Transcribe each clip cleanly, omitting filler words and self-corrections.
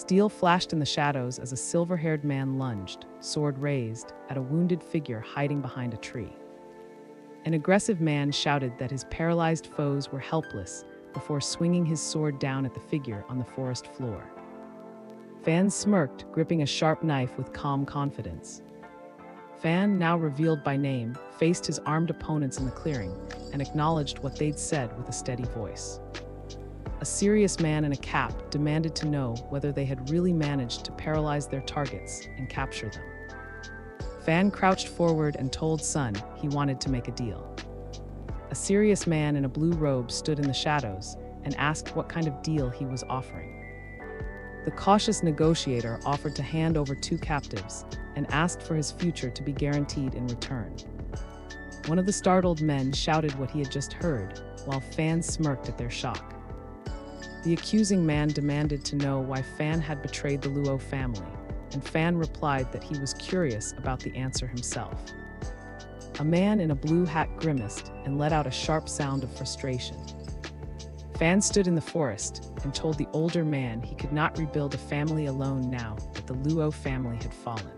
Steel flashed in the shadows as a silver-haired man lunged, sword raised, at a wounded figure hiding behind a tree. An aggressive man shouted that his paralyzed foes were helpless before swinging his sword down at the figure on the forest floor. Fan smirked, gripping a sharp knife with calm confidence. Fan, now revealed by name, faced his armed opponents in the clearing and acknowledged what they'd said with a steady voice. A serious man in a cap demanded to know whether they had really managed to paralyze their targets and capture them. Fan crouched forward and told Sun he wanted to make a deal. A serious man in a blue robe stood in the shadows and asked what kind of deal he was offering. The cautious negotiator offered to hand over 2 captives and asked for his future to be guaranteed in return. One of the startled men shouted what he had just heard, while Fan smirked at their shock. The accusing man demanded to know why Fan had betrayed the Zhuo family, and Fan replied that he was curious about the answer himself. A man in a blue hat grimaced and let out a sharp sound of frustration. Fan stood in the forest and told the older man he could not rebuild a family alone now that the Zhuo family had fallen.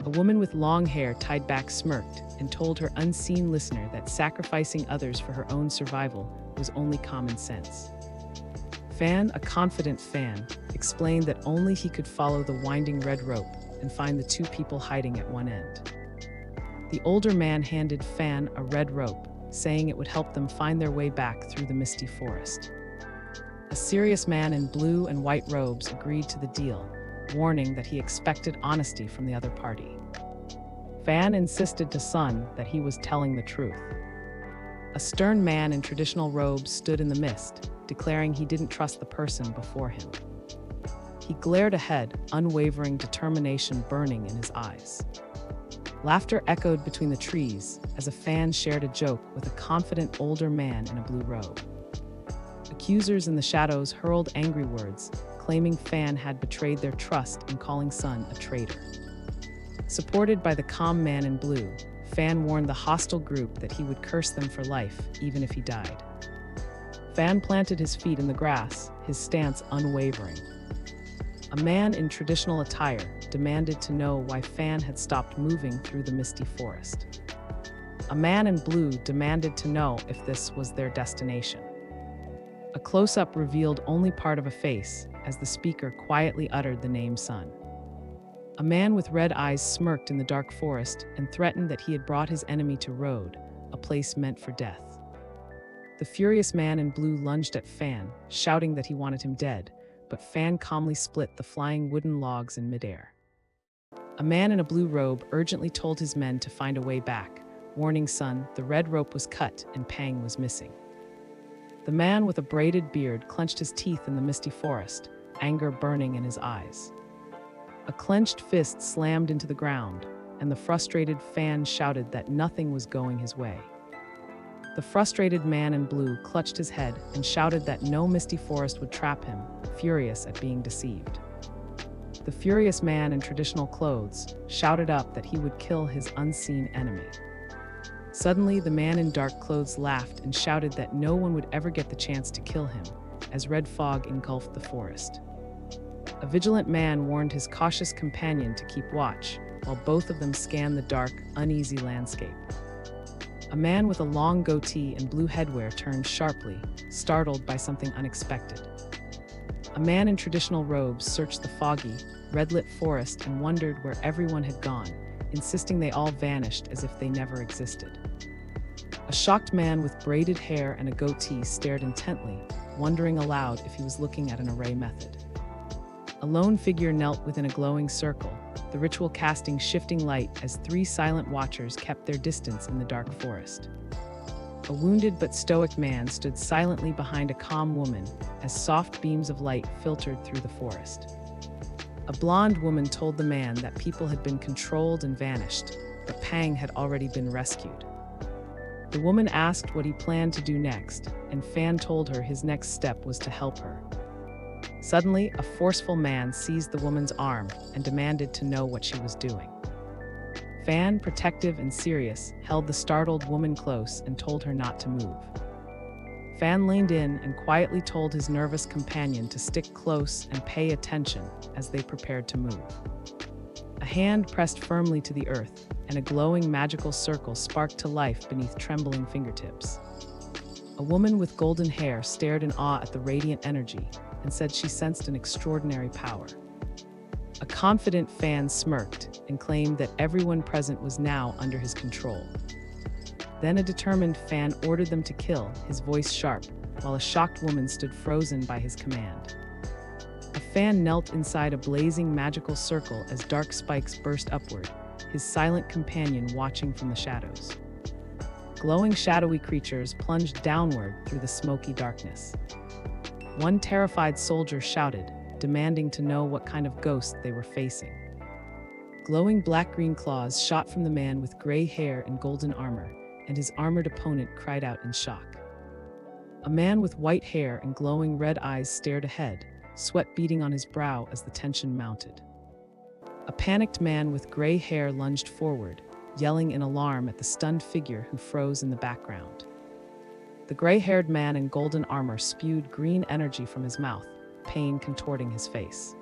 A woman with long hair tied back smirked and told her unseen listener that sacrificing others for her own survival was only common sense. Fan, a confident Fan, explained that only he could follow the winding red rope and find the 2 people hiding at one end. The older man handed Fan a red rope, saying it would help them find their way back through the misty forest. A serious man in blue and white robes agreed to the deal, warning that he expected honesty from the other party. Fan insisted to Sun that he was telling the truth. A stern man in traditional robes stood in the mist, declaring he didn't trust the person before him. He glared ahead, unwavering determination burning in his eyes. Laughter echoed between the trees as a Fan shared a joke with a confident older man in a blue robe. Accusers in the shadows hurled angry words, claiming Fan had betrayed their trust and calling Sun a traitor. Supported by the calm man in blue, Fan warned the hostile group that he would curse them for life, even if he died. Fan planted his feet in the grass, his stance unwavering. A man in traditional attire demanded to know why Fan had stopped moving through the misty forest. A man in blue demanded to know if this was their destination. A close-up revealed only part of a face as the speaker quietly uttered the name Sun. A man with red eyes smirked in the dark forest and threatened that he had brought his enemy to Road, a place meant for death. The furious man in blue lunged at Fan, shouting that he wanted him dead, but Fan calmly split the flying wooden logs in midair. A man in a blue robe urgently told his men to find a way back, warning Sun the red rope was cut and Pang was missing. The man with a braided beard clenched his teeth in the misty forest, anger burning in his eyes. A clenched fist slammed into the ground, and the frustrated Fan shouted that nothing was going his way. The frustrated man in blue clutched his head and shouted that no misty forest would trap him, furious at being deceived. The furious man in traditional clothes shouted up that he would kill his unseen enemy. Suddenly, the man in dark clothes laughed and shouted that no one would ever get the chance to kill him, as red fog engulfed the forest. A vigilant man warned his cautious companion to keep watch, while both of them scanned the dark, uneasy landscape. A man with a long goatee and blue headwear turned sharply, startled by something unexpected. A man in traditional robes searched the foggy, red-lit forest and wondered where everyone had gone, insisting they all vanished as if they never existed. A shocked man with braided hair and a goatee stared intently, wondering aloud if he was looking at an array method. A lone figure knelt within a glowing circle, the ritual casting shifting light as 3 silent watchers kept their distance in the dark forest. A wounded but stoic man stood silently behind a calm woman as soft beams of light filtered through the forest. A blonde woman told the man that people had been controlled and vanished, but Pang had already been rescued. The woman asked what he planned to do next, and Fan told her his next step was to help her. Suddenly, a forceful man seized the woman's arm and demanded to know what she was doing. Fan, protective and serious, held the startled woman close and told her not to move. Fan leaned in and quietly told his nervous companion to stick close and pay attention as they prepared to move. A hand pressed firmly to the earth, and a glowing magical circle sparked to life beneath trembling fingertips. A woman with golden hair stared in awe at the radiant energy and said she sensed an extraordinary power. A confident Fan smirked and claimed that everyone present was now under his control. Then a determined Fan ordered them to kill, his voice sharp, while a shocked woman stood frozen by his command. A Fan knelt inside a blazing magical circle as dark spikes burst upward, his silent companion watching from the shadows. Glowing shadowy creatures plunged downward through the smoky darkness. One terrified soldier shouted, demanding to know what kind of ghost they were facing. Glowing black-green claws shot from the man with gray hair and golden armor, and his armored opponent cried out in shock. A man with white hair and glowing red eyes stared ahead, sweat beading on his brow as the tension mounted. A panicked man with gray hair lunged forward, yelling in alarm at the stunned figure who froze in the background. The gray-haired man in golden armor spewed green energy from his mouth, pain contorting his face.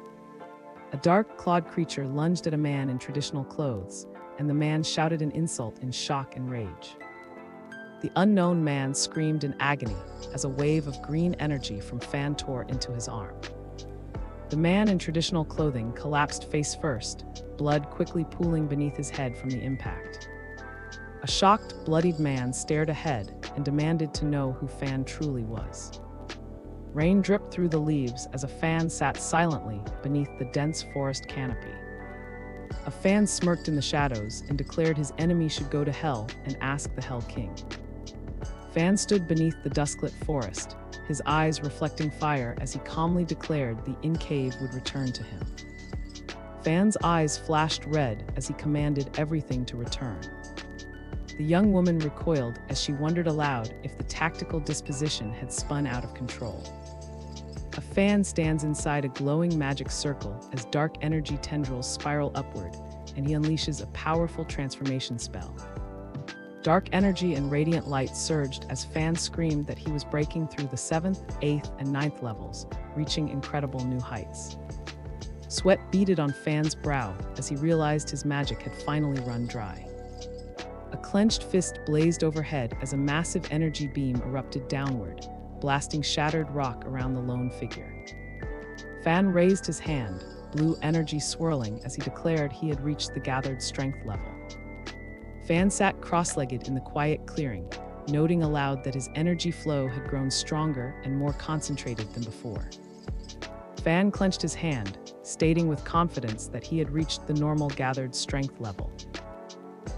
A dark, clawed creature lunged at a man in traditional clothes, and the man shouted an insult in shock and rage. The unknown man screamed in agony as a wave of green energy from Fan tore into his arm. The man in traditional clothing collapsed face first, blood quickly pooling beneath his head from the impact. A shocked, bloodied man stared ahead and demanded to know who Fan truly was. Rain dripped through the leaves as a Fan sat silently beneath the dense forest canopy. A Fan smirked in the shadows and declared his enemy should go to hell and ask the Hell King. Fan stood beneath the dusklit forest, his eyes reflecting fire as he calmly declared the in-cave would return to him. Fan's eyes flashed red as he commanded everything to return. The young woman recoiled as she wondered aloud if the tactical disposition had spun out of control. A Fan stands inside a glowing magic circle as dark energy tendrils spiral upward, and he unleashes a powerful transformation spell. Dark energy and radiant light surged as Fan screamed that he was breaking through the 7th, 8th, and 9th levels, reaching incredible new heights. Sweat beaded on Fan's brow as he realized his magic had finally run dry. A clenched fist blazed overhead as a massive energy beam erupted downward, blasting shattered rock around the lone figure. Fan raised his hand, blue energy swirling as he declared he had reached the gathered strength level. Fan sat cross-legged in the quiet clearing, noting aloud that his energy flow had grown stronger and more concentrated than before. Fan clenched his hand, stating with confidence that he had reached the normal gathered strength level.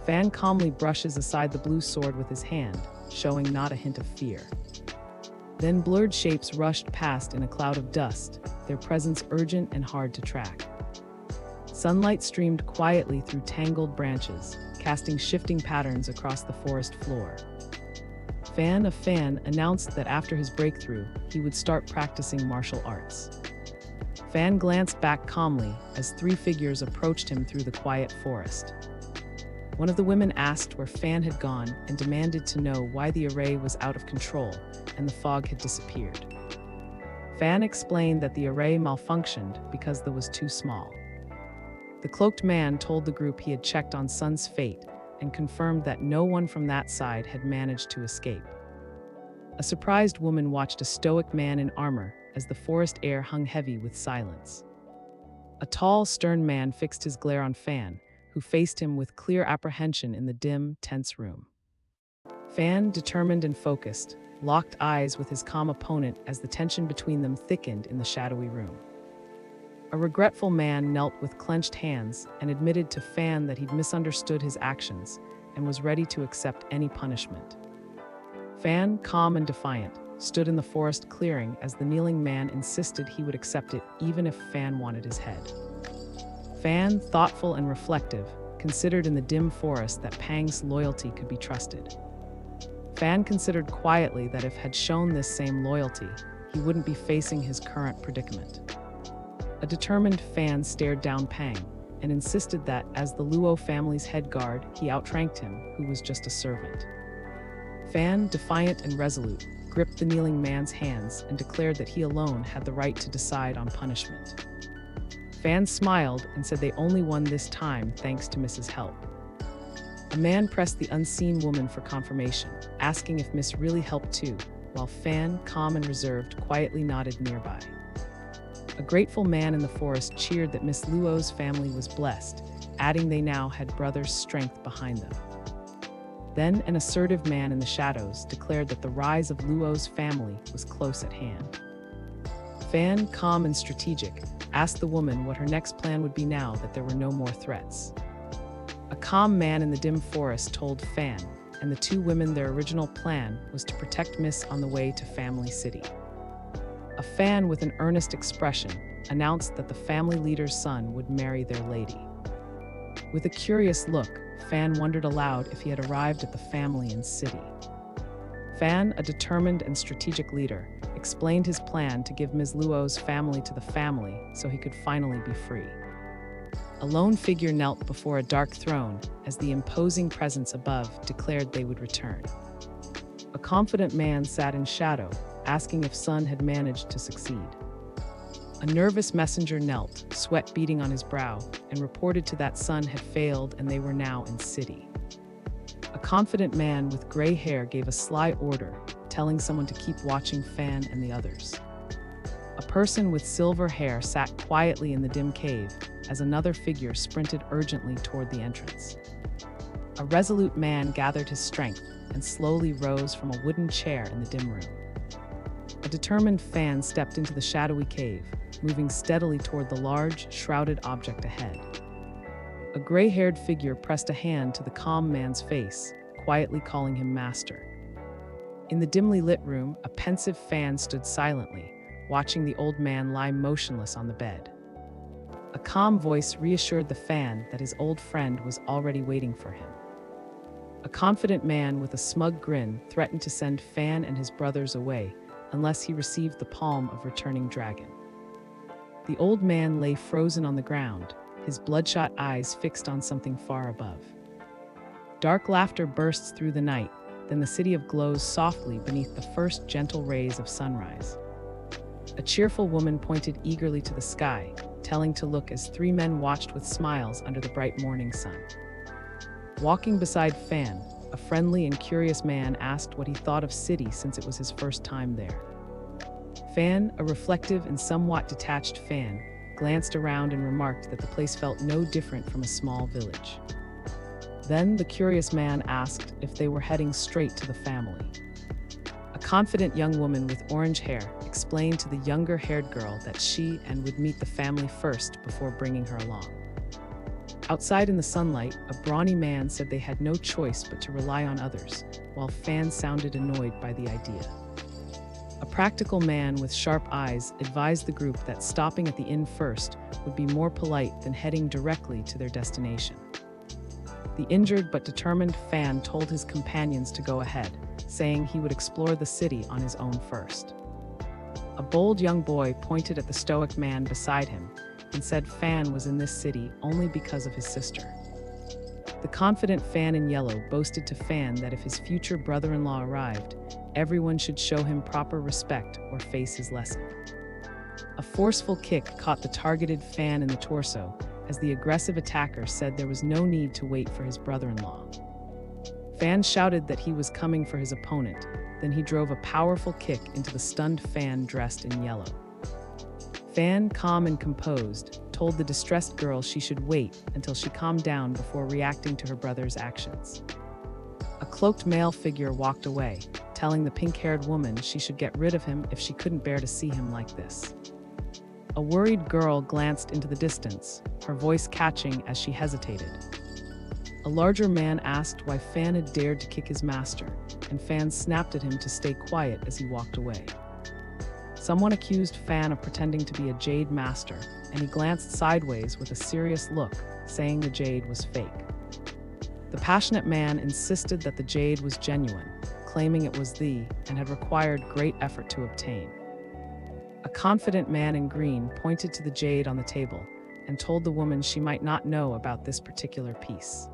Fan calmly brushes aside the blue sword with his hand, showing not a hint of fear. Then blurred shapes rushed past in a cloud of dust, their presence urgent and hard to track. Sunlight streamed quietly through tangled branches, casting shifting patterns across the forest floor. Fan announced that after his breakthrough, he would start practicing martial arts. Fan glanced back calmly as 3 figures approached him through the quiet forest. One of the women asked where Fan had gone and demanded to know why the array was out of control and the fog had disappeared. Fan explained that the array malfunctioned because it was too small. The cloaked man told the group he had checked on Sun's fate and confirmed that no one from that side had managed to escape. A surprised woman watched a stoic man in armor as the forest air hung heavy with silence. A tall, stern man fixed his glare on Fan, who faced him with clear apprehension in the dim, tense room. Fan, determined and focused, locked eyes with his calm opponent as the tension between them thickened in the shadowy room. A regretful man knelt with clenched hands and admitted to Fan that he'd misunderstood his actions and was ready to accept any punishment. Fan, calm and defiant, stood in the forest clearing as the kneeling man insisted he would accept it even if Fan wanted his head. Fan, thoughtful and reflective, considered in the dim forest that Pang's loyalty could be trusted. Fan considered quietly that if had shown this same loyalty, he wouldn't be facing his current predicament. A determined Fan stared down Pang and insisted that, as the Luo family's head guard, he outranked him, who was just a servant. Fan, defiant and resolute, gripped the kneeling man's hands and declared that he alone had the right to decide on punishment. Fan smiled and said they only won this time thanks to Mrs. Help. A man pressed the unseen woman for confirmation, asking if Miss really helped too, while Fan, calm and reserved, quietly nodded nearby. A grateful man in the forest cheered that Miss Luo's family was blessed, adding they now had brothers' strength behind them. Then an assertive man in the shadows declared that the rise of Luo's family was close at hand. Fan, calm and strategic, asked the woman what her next plan would be now that there were no more threats. A calm man in the dim forest told Fan and the two women their original plan was to protect Miss on the way to Family City. A Fan with an earnest expression announced that the family leader's son would marry their lady. With a curious look, Fan wondered aloud if he had arrived at the family in city. Fan, a determined and strategic leader, explained his plan to give Ms. Luo's family to the family so he could finally be free. A lone figure knelt before a dark throne as the imposing presence above declared they would return. A confident man sat in shadow, asking if son had managed to succeed. A nervous messenger knelt, sweat beading on his brow, and reported to that son had failed and they were now in city. A confident man with gray hair gave a sly order, telling someone to keep watching Fan and the others. A person with silver hair sat quietly in the dim cave as another figure sprinted urgently toward the entrance. A resolute man gathered his strength and slowly rose from a wooden chair in the dim room. A determined Fan stepped into the shadowy cave, moving steadily toward the large, shrouded object ahead. A gray-haired figure pressed a hand to the calm man's face, quietly calling him master. In the dimly lit room, a pensive Fan stood silently, watching the old man lie motionless on the bed. A calm voice reassured the Fan that his old friend was already waiting for him. A confident man with a smug grin threatened to send Fan and his brothers away unless he received the palm of returning dragon. The old man lay frozen on the ground, his bloodshot eyes fixed on something far above. Dark laughter bursts through the night, then the city of glows softly beneath the first gentle rays of sunrise. A cheerful woman pointed eagerly to the sky, telling to look as three men watched with smiles under the bright morning sun. Walking beside Fan, a friendly and curious man asked what he thought of city since it was his first time there. Fan, a reflective and somewhat detached Fan, glanced around and remarked that the place felt no different from a small village. Then the curious man asked if they were heading straight to the family. A confident young woman with orange hair explained to the younger-haired girl that she would meet the family first before bringing her along. Outside in the sunlight, a brawny man said they had no choice but to rely on others, while Fan sounded annoyed by the idea. A practical man with sharp eyes advised the group that stopping at the inn first would be more polite than heading directly to their destination. The injured but determined Fan told his companions to go ahead, saying he would explore the city on his own first. A bold young boy pointed at the stoic man beside him and said Fan was in this city only because of his sister. The confident Fan in yellow boasted to Fan that if his future brother-in-law arrived, everyone should show him proper respect or face his lesson. A forceful kick caught the targeted Fan in the torso, as the aggressive attacker said there was no need to wait for his brother-in-law. Fan shouted that he was coming for his opponent, then he drove a powerful kick into the stunned Fan dressed in yellow. Fan, calm and composed, told the distressed girl she should wait until she calmed down before reacting to her brother's actions. A cloaked male figure walked away, telling the pink-haired woman she should get rid of him if she couldn't bear to see him like this. A worried girl glanced into the distance, her voice catching as she hesitated. A larger man asked why Fan had dared to kick his master, and Fan snapped at him to stay quiet as he walked away. Someone accused Fan of pretending to be a jade master, and he glanced sideways with a serious look, saying the jade was fake. The passionate man insisted that the jade was genuine, claiming it was and had required great effort to obtain. A confident man in green pointed to the jade on the table and told the woman she might not know about this particular piece.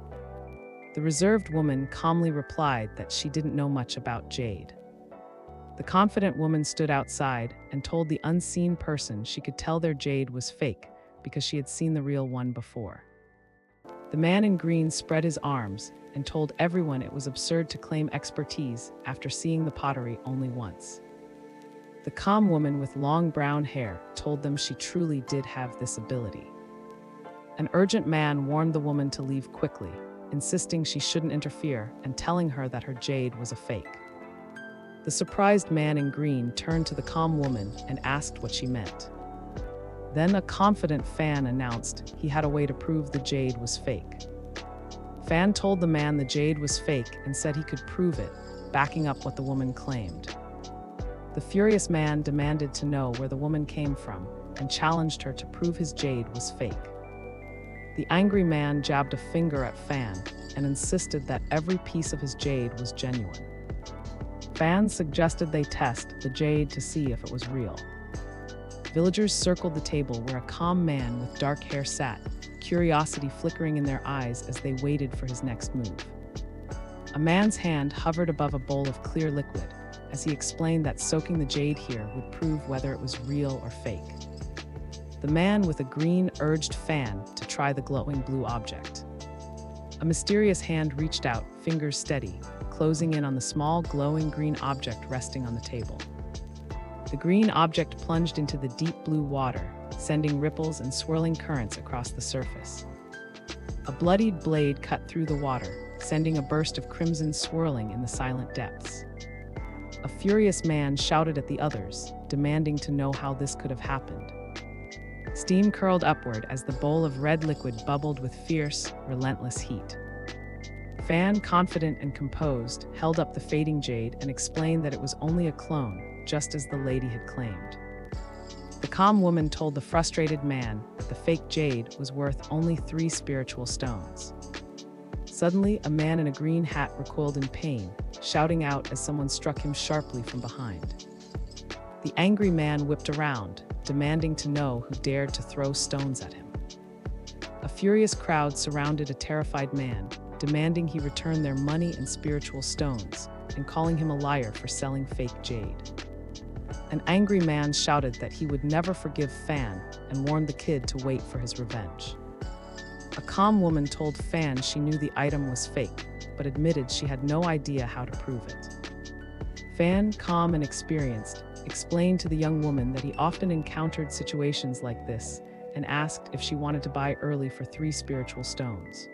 The reserved woman calmly replied that she didn't know much about jade. The confident woman stood outside and told the unseen person she could tell their jade was fake because she had seen the real one before. The man in green spread his arms and told everyone it was absurd to claim expertise after seeing the pottery only once. The calm woman with long brown hair told them she truly did have this ability. An urgent man warned the woman to leave quickly, insisting she shouldn't interfere and telling her that her jade was a fake. The surprised man in green turned to the calm woman and asked what she meant. Then a confident Fan announced he had a way to prove the jade was fake. Fan told the man the jade was fake and said he could prove it, backing up what the woman claimed. The furious man demanded to know where the woman came from and challenged her to prove his jade was fake. The angry man jabbed a finger at Fan and insisted that every piece of his jade was genuine. Fan suggested they test the jade to see if it was real. Villagers circled the table where a calm man with dark hair sat, curiosity flickering in their eyes as they waited for his next move. A man's hand hovered above a bowl of clear liquid as he explained that soaking the jade here would prove whether it was real or fake. The man with a green urged Fan to try the glowing blue object. A mysterious hand reached out, fingers steady, closing in on the small glowing green object resting on the table. The green object plunged into the deep blue water, sending ripples and swirling currents across the surface. A bloodied blade cut through the water, sending a burst of crimson swirling in the silent depths. A furious man shouted at the others, demanding to know how this could have happened. Steam curled upward as the bowl of red liquid bubbled with fierce, relentless heat. Fan, confident and composed, held up the fading jade and explained that it was only a clone, just as the lady had claimed. The calm woman told the frustrated man that the fake jade was worth only 3 spiritual stones. Suddenly, a man in a green hat recoiled in pain, shouting out as someone struck him sharply from behind. The angry man whipped around, demanding to know who dared to throw stones at him. A furious crowd surrounded a terrified man, demanding he return their money and spiritual stones, and calling him a liar for selling fake jade. An angry man shouted that he would never forgive Fan and warned the kid to wait for his revenge. A calm woman told Fan she knew the item was fake, but admitted she had no idea how to prove it. Fan, calm and experienced, explained to the young woman that he often encountered situations like this and asked if she wanted to buy early for 3 spiritual stones.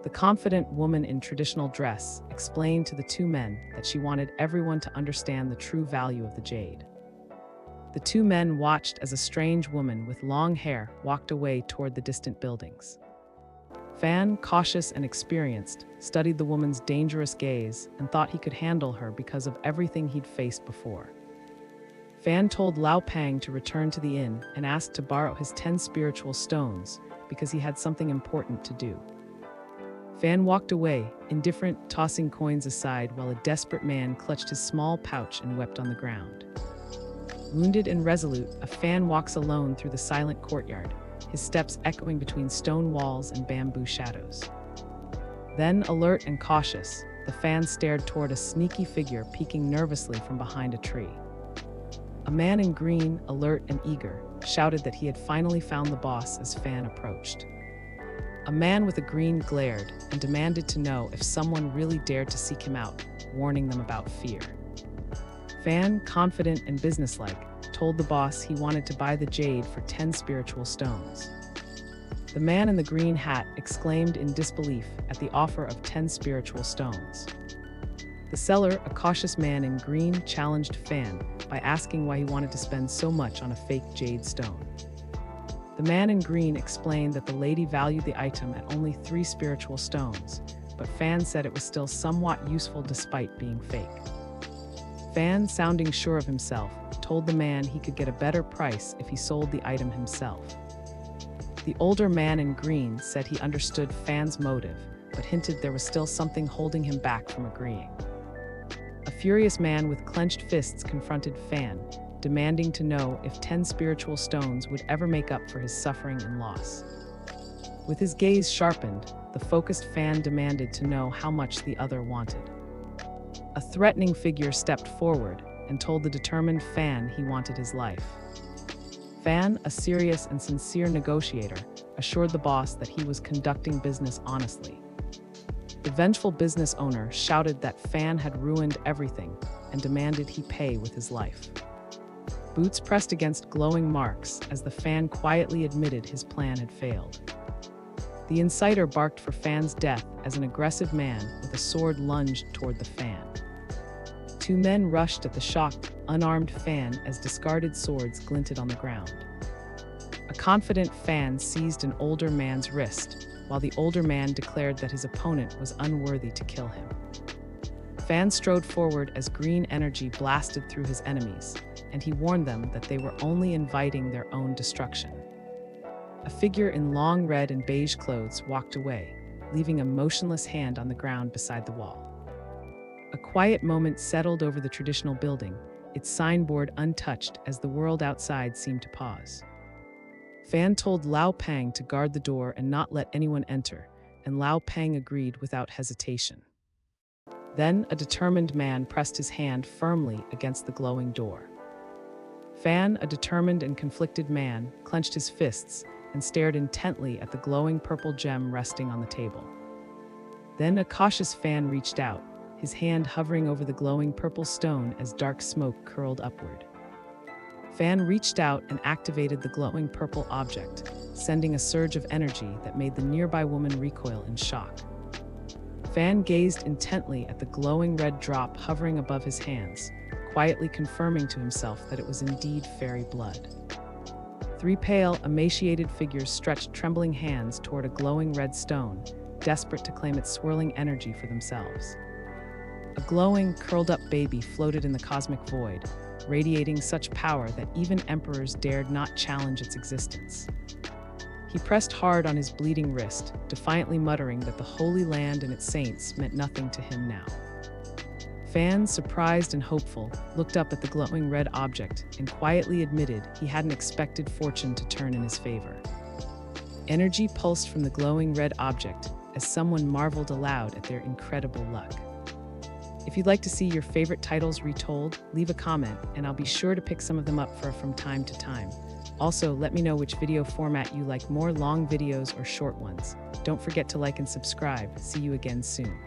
The confident woman in traditional dress explained to the 2 men that she wanted everyone to understand the true value of the jade. The 2 men watched as a strange woman with long hair walked away toward the distant buildings. Fan, cautious and experienced, studied the woman's dangerous gaze and thought he could handle her because of everything he'd faced before. Fan told Lao Pang to return to the inn and asked to borrow his 10 spiritual stones because he had something important to do. Fan walked away, indifferent, tossing coins aside while a desperate man clutched his small pouch and wept on the ground. Wounded and resolute, a Fan walks alone through the silent courtyard, his steps echoing between stone walls and bamboo shadows. Then, alert and cautious, the Fan stared toward a sneaky figure peeking nervously from behind a tree. A man in green, alert and eager, shouted that he had finally found the boss as Fan approached. A man with a green glared and demanded to know if someone really dared to seek him out, warning them about fear. Fan, confident and businesslike, told the boss he wanted to buy the jade for 10 spiritual stones. The man in the green hat exclaimed in disbelief at the offer of 10 spiritual stones. The seller, a cautious man in green, challenged Fan by asking why he wanted to spend so much on a fake jade stone. The man in green explained that the lady valued the item at only 3 spiritual stones, but Fan said it was still somewhat useful despite being fake. Fan, sounding sure of himself, told the man he could get a better price if he sold the item himself. The older man in green said he understood Fan's motive, but hinted there was still something holding him back from agreeing. A furious man with clenched fists confronted Fan, demanding to know if 10 spiritual stones would ever make up for his suffering and loss. With his gaze sharpened, the focused Fan demanded to know how much the other wanted. A threatening figure stepped forward and told the determined Fan he wanted his life. Fan, a serious and sincere negotiator, assured the boss that he was conducting business honestly. The vengeful business owner shouted that Fan had ruined everything and demanded he pay with his life. Boots pressed against glowing marks as the Fan quietly admitted his plan had failed. The inciter barked for Fan's death as an aggressive man with a sword lunged toward the Fan. Two men rushed at the shocked, unarmed Fan as discarded swords glinted on the ground. A confident Fan seized an older man's wrist, while the older man declared that his opponent was unworthy to kill him. Fan strode forward as green energy blasted through his enemies, and he warned them that they were only inviting their own destruction. A figure in long red and beige clothes walked away, leaving a motionless hand on the ground beside the wall. A quiet moment settled over the traditional building, its signboard untouched as the world outside seemed to pause. Fan told Lao Pang to guard the door and not let anyone enter, and Lao Pang agreed without hesitation. Then a determined man pressed his hand firmly against the glowing door. Fan, a determined and conflicted man, clenched his fists and stared intently at the glowing purple gem resting on the table. Then a cautious Fan reached out, his hand hovering over the glowing purple stone as dark smoke curled upward. Fan reached out and activated the glowing purple object, sending a surge of energy that made the nearby woman recoil in shock. Fan gazed intently at the glowing red drop hovering above his hands, quietly confirming to himself that it was indeed fairy blood. Three pale, emaciated figures stretched trembling hands toward a glowing red stone, desperate to claim its swirling energy for themselves. A glowing, curled-up baby floated in the cosmic void, radiating such power that even emperors dared not challenge its existence. He pressed hard on his bleeding wrist, defiantly muttering that the Holy Land and its saints meant nothing to him now. Fan, surprised and hopeful, looked up at the glowing red object and quietly admitted he hadn't expected fortune to turn in his favor. Energy pulsed from the glowing red object as someone marveled aloud at their incredible luck. If you'd like to see your favorite titles retold, leave a comment and I'll be sure to pick some of them up from time to time. Also, let me know which video format you like more, long videos or short ones. Don't forget to like and subscribe. See you again soon.